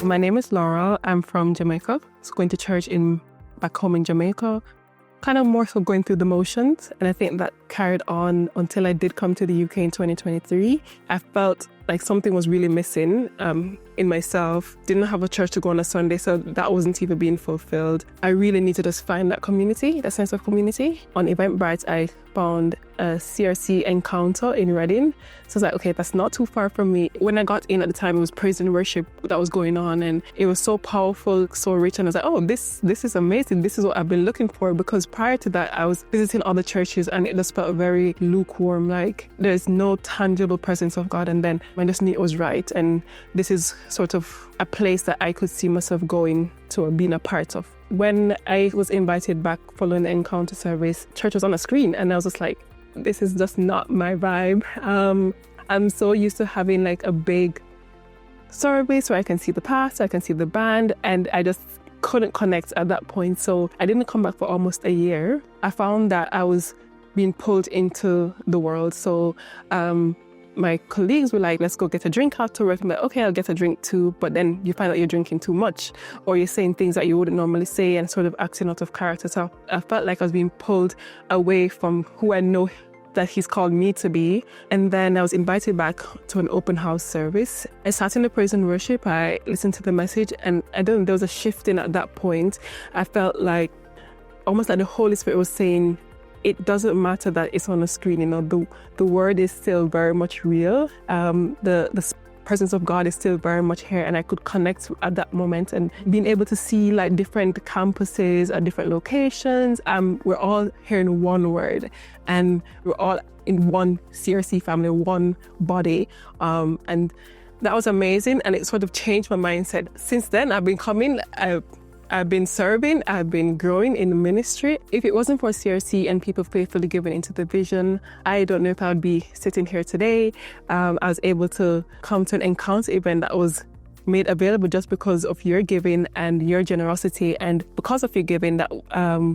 My name is Laurel. I'm from Jamaica. So going to church back home in Jamaica, kind of more so going through the motions. And I think that carried on until I did come to the UK in 2023. I felt like something was really missing in myself. Didn't have a church to go on a Sunday, so that wasn't even being fulfilled. I really needed to just find that community, that sense of community. On Eventbrite, I found a CRC encounter in Reading. So I was like, okay, that's not too far from me. When I got in at the time, it was praise and worship that was going on, and it was so powerful, so rich. And I was like, oh, this is amazing. This is what I've been looking for, because prior to that, I was visiting other churches and it just felt very lukewarm, like there's no tangible presence of God. And then I just knew it was right. And this is sort of a place that I could see myself going to or being a part of. When I was invited back following the encounter service, church was on a screen, and I was just like, this is just not my vibe. I'm so used to having like a big service where I can see the pastor, I can see the band, and I just couldn't connect at that point. So I didn't come back for almost a year. I found that I was being pulled into the world. So my colleagues were like, let's go get a drink afterwards. I'm like, okay, I'll get a drink too. But then you find out you're drinking too much, or you're saying things that you wouldn't normally say and sort of acting out of character. So I felt like I was being pulled away from who I know that he's called me to be. And then I was invited back to an open house service. I sat in the praise and worship. I listened to the message, and I don't know, there was a shift in at that point. I felt like almost like the Holy Spirit was saying, it doesn't matter that it's on a screen, you know, the word is still very much real. The presence of God is still very much here, and I could connect at that moment. And being able to see like different campuses at different locations, we're all hearing one word, and we're all in one CRC family, one body, and that was amazing. And it sort of changed my mindset. Since then, I've been coming. I've been serving, I've been growing in the ministry. If it wasn't for CRC and people faithfully giving into the vision, I don't know if I would be sitting here today. I was able to come to an encounter event that was made available just because of your giving and your generosity. And because of your giving, that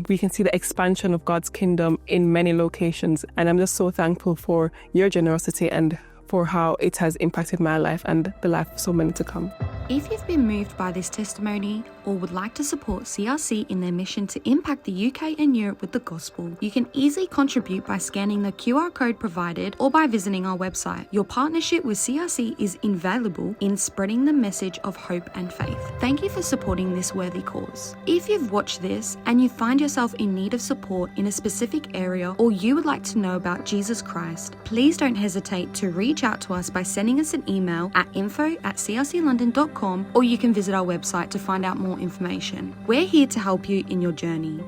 we can see the expansion of God's kingdom in many locations. And I'm just so thankful for your generosity and for how it has impacted my life and the life of so many to come. If you've been moved by this testimony or would like to support CRC in their mission to impact the UK and Europe with the gospel, you can easily contribute by scanning the QR code provided or by visiting our website. Your partnership with CRC is invaluable in spreading the message of hope and faith. Thank you for supporting this worthy cause. If you've watched this and you find yourself in need of support in a specific area, or you would like to know about Jesus Christ, please don't hesitate to reach out to us by sending us an email at info@crclondon.com, or you can visit our website to find out more information. We're here to help you in your journey.